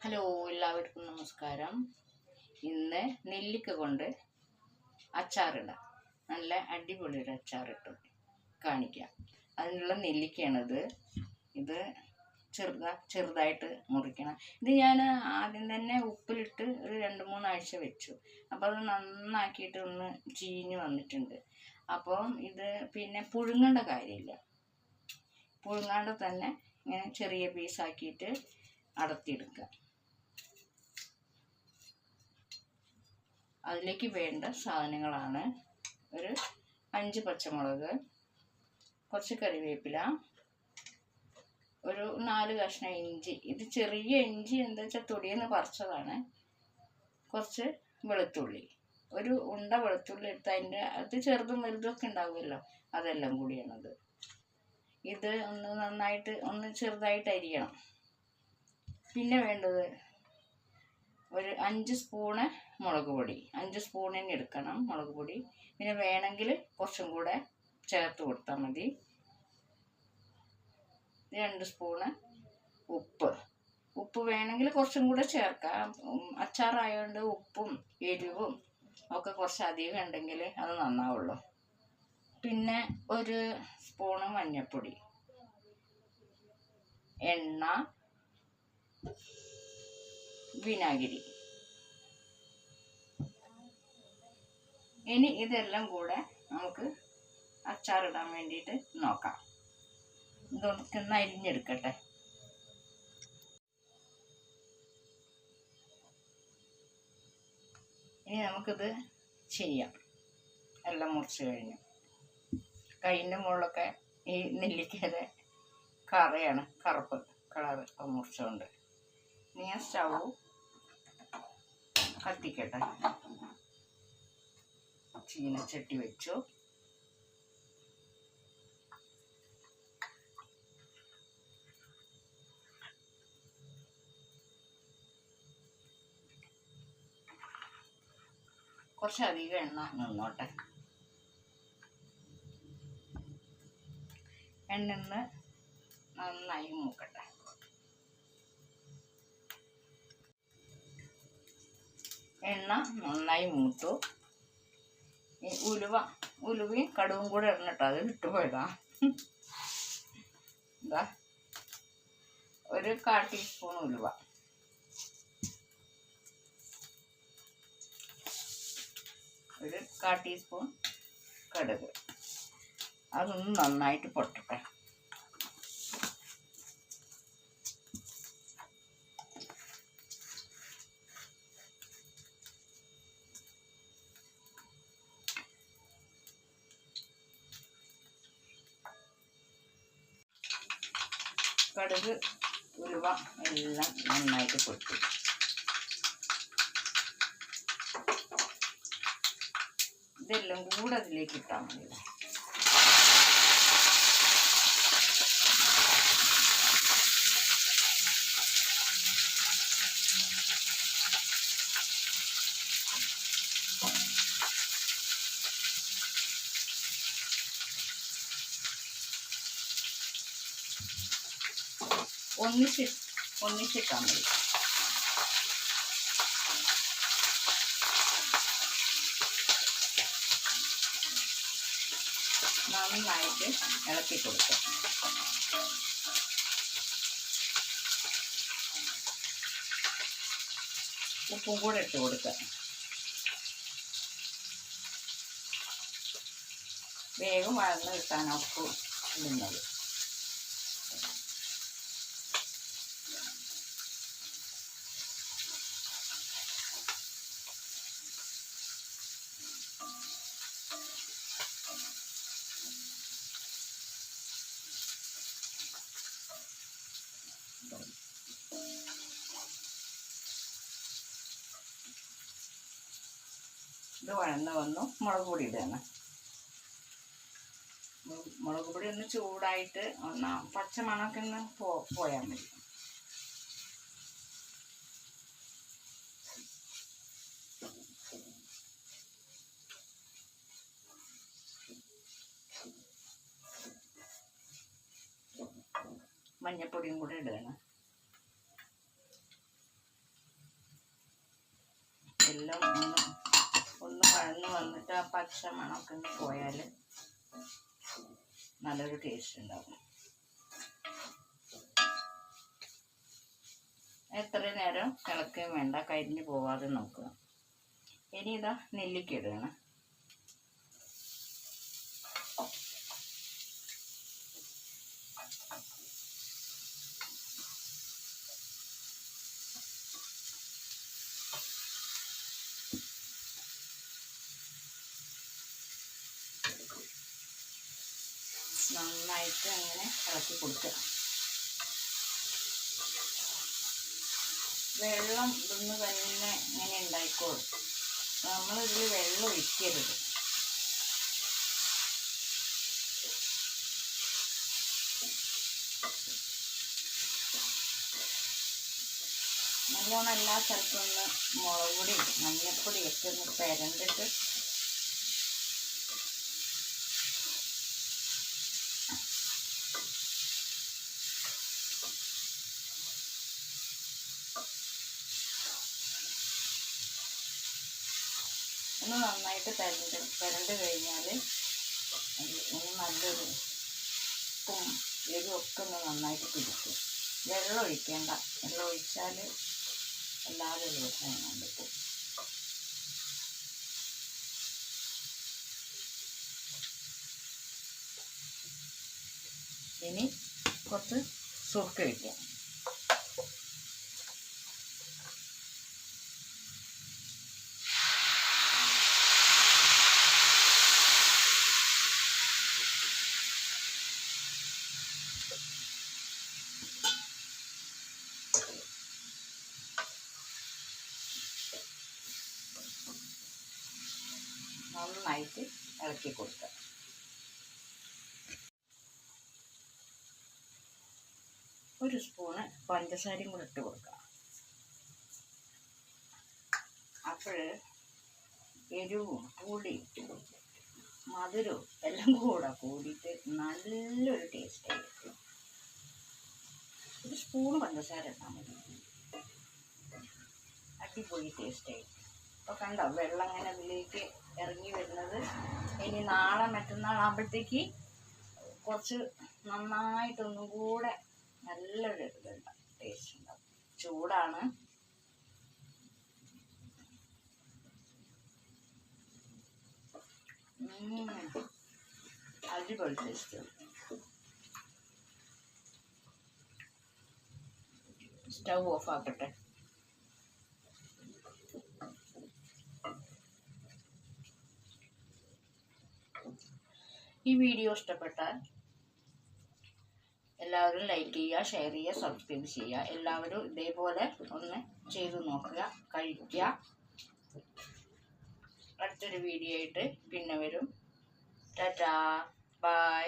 Hello, എല്ലാവർക്കും നമസ്കാരം. ഇന്ന് നെല്ലിക്ക കൊണ്ട് അച്ചാറിടാം. നല്ല അടിപൊളി ഒരു അച്ചാറിട്ട് കാണിക്കാം. അതിനുള്ള നെല്ലിക്കയാണിത്. ഇത് ചെറുതായിട്ട് മുറിക്കണം. ഇത് ഞാൻ ആദ്യം തന്നെ ഉപ്പിലിട്ട് ഒരു 2-3 ആഴ്ച വെച്ചു. അപ്പോൾ അത് നന്നാക്കിയിട്ട് ഒന്ന് ചീഞ്ഞ് വന്നിട്ടുണ്ട്. അപ്പം ഇത് പിന്നെ പുഴുങ്ങേണ്ട കാര്യമില്ല. പുഴുങ്ങാണ്ട് തന്നെ ഇങ്ങനെ ചെറിയ പീസാക്കിയിട്ട് അടർത്തിയെടുക്കുക. അതിലേക്ക് വേണ്ട സാധനങ്ങളാണ് ഒരു 5 പച്ചമുളക്, കുറച്ച് കറിവേപ്പില, ഒരു 4 കഷ്ണം ഇഞ്ചി. ഇത് ചെറിയ ഇഞ്ചി എന്താ വെച്ചാൽ തൊടിയെന്ന് പറിച്ചതാണ്. കുറച്ച് വെളുത്തുള്ളി, ഒരു ഉണ്ട വെളുത്തുള്ളി എടുത്ത് അത് ചെറുതും വലുതൊക്കെ ഉണ്ടാവുമല്ലോ, അതെല്ലാം കൂടിയാണത്. ഇത് നന്നായിട്ട് ചെറുതായിട്ട് അരിയണം. പിന്നെ വേണ്ടത് ഒരു 5 സ്പൂണ് മുളക് പൊടി. 5 സ്പൂൺ തന്നെ എടുക്കണം മുളക് പൊടി. പിന്നെ വേണമെങ്കിൽ കുറച്ചും കൂടെ ചേർത്ത് കൊടുത്താൽ മതി. 2 സ്പൂണ് ഉപ്പ് വേണമെങ്കിൽ കുറച്ചും കൂടെ ചേർക്കാം. അച്ചാറായതുകൊണ്ട് ഉപ്പും എരിവും ഒക്കെ കുറച്ച് അധികം ഉണ്ടെങ്കിൽ അത് നന്നാവുള്ളൂ. പിന്നെ ഒരു സ്പൂണ് മഞ്ഞൾപ്പൊടി, എണ്ണ, വിനാഗിരി. ഇനി ഇതെല്ലാം കൂടെ നമുക്ക് അച്ചാറിടാൻ വേണ്ടിയിട്ട് നോക്കാം. ഇതൊക്കെ ഒന്ന് അരിഞ്ഞെടുക്കട്ടെ. ഇനി നമുക്കിത് ചെയ്യാം. എല്ലാം മുറിച്ച് കഴിഞ്ഞു. കയ്യിൻ്റെ മുകളിലൊക്കെ ഈ നെല്ലിക്കയുടെ കറയാണ്, കറുപ്പ് കളറ് മുറിച്ചുകൊണ്ട്. ഇനി ഞാൻ സ്റ്റൗ കത്തിക്കട്ടെ. ചീനച്ചട്ടി വെച്ചു. കുറച്ചധികം എണ്ണ നിന്നോട്ടെ. എണ്ണ നന്നായി മൂക്കട്ടെ. എണ്ണ നന്നായി മൂത്തു. ഈ ഉലുവയും കടുവും കൂടെ ഇടണട്ടോ, അത് വിട്ടുപോയതാ. എന്താ, ഒരു 1/4 ടീസ്പൂൺ ഉലുവ, ഒരു 1/4 ടീസ്പൂൺ കടുക്. അതൊന്ന് നന്നായിട്ട് പൊട്ടട്ടെ. കടുക്, ഉലുവ എല്ലാം നന്നായിട്ട് പൊട്ടി. ഇതെല്ലാം കൂടെ അതിലേക്ക് ഇട്ടാൽ മതി. ഒന്നിച്ചിട്ടാൽ മതി. നന്നായിട്ട് ഇളക്കി കൊടുക്കുക. ഉപ്പും കൂടെ ഇട്ട് കൊടുക്കുക. വേഗം വഴന്ന് കിട്ടാൻ ഉപ്പ് ഇടുന്നത്. ഇത് വഴന്ന് വന്നു. മുളക് പൊടി ഇടുകയാണ്. മുളക് പൊടി ഒന്ന് ചൂടായിട്ട് പച്ചമണമൊക്കെ ഒന്ന് പോയാൽ മതി. മഞ്ഞപ്പൊടിയും കൂടെ ഇടുകയാണ്. എന്നിട്ട് ആ പച്ച മണമൊക്കെ ഒന്ന് പോയാൽ നല്ലൊരു ടേസ്റ്റ് ഉണ്ടാവും. എത്രയും നേരം ഇളക്കുകയും വേണ്ട, കരിഞ്ഞു പോവാതെ നോക്കുക. ഇനി ഇതാ നെല്ലിക്ക ഇടുകയാണ്. നന്നായിട്ട് അങ്ങനെ ഇളക്കി കൊടുക്കുക. വെള്ളം ഇതൊന്ന് തന്നെ ഇങ്ങനെ ഉണ്ടായിക്കോളും. നമ്മളിതിൽ വെള്ളം ഒഴിക്കരുത്. നല്ലോണം എല്ലാ സ്ഥലത്തും ഒന്ന് മുളക് പൊടി മഞ്ഞൾപ്പൊടിയൊക്കെ ഒന്ന് പെരണ്ടിട്ട് ഒന്ന് നന്നായിട്ട് പെരണ്ട് കഴിഞ്ഞാൽ ഒന്ന് നല്ലൊരു ഉപ്പും എരിവൊക്കെ ഒന്ന് നന്നായിട്ട് പിടിക്കും. വെള്ളം ഒഴിക്കേണ്ട. വെള്ളം ഒഴിച്ചാൽ എല്ലാവരും ഒരു പ്രശ്നം കിട്ടും. ഇനി കുറച്ച് സുർക്ക ഒഴിക്കാം. നന്നായിട്ട് ഇളക്കി കൊടുക്കുക. ഒരു സ്പൂണ് പഞ്ചസാരയും കൂടെ ഇട്ട് കൊടുക്കുക. അപ്പോൾ എരിവും പുളിയും മധുരവും എല്ലാം കൂടെ കൂടിയിട്ട് നല്ലൊരു ടേസ്റ്റ് ആയിരിക്കും. ഒരു സ്പൂൺ പഞ്ചസാര ഇട്ടാൽ മതി. അടിപൊളി ടേസ്റ്റ് ആയിരിക്കും. അപ്പോൾ കണ്ടോ വെള്ളം അങ്ങനെ അതിലേക്ക് ഇറങ്ങി വരുന്നത്. ഇനി നാളെ മറ്റന്നാളാകുമ്പോഴത്തേക്ക് കുറച്ച് നന്നായിട്ടൊന്നും കൂടെ നല്ലൊരു ഇതുണ്ടാവും, ടേസ്റ്റ് ഉണ്ടാവും. ചൂടാണ്. അടിപൊളി ടേസ്റ്റ്. Stove off ആക്കട്ടെ. ഈ വീഡിയോ ഇഷ്ടപ്പെട്ടാൽ എല്ലാവരും ലൈക്ക് ചെയ്യുക, ഷെയർ ചെയ്യുക, സബ്സ്ക്രൈബ് ചെയ്യുക. എല്ലാവരും ഇതേപോലെ ഒന്ന് ചെയ്തു നോക്കുക, കഴിക്കുക. അടുത്തൊരു വീഡിയോ ആയിട്ട് പിന്നെ വരും. ടാറ്റാ, ബൈ.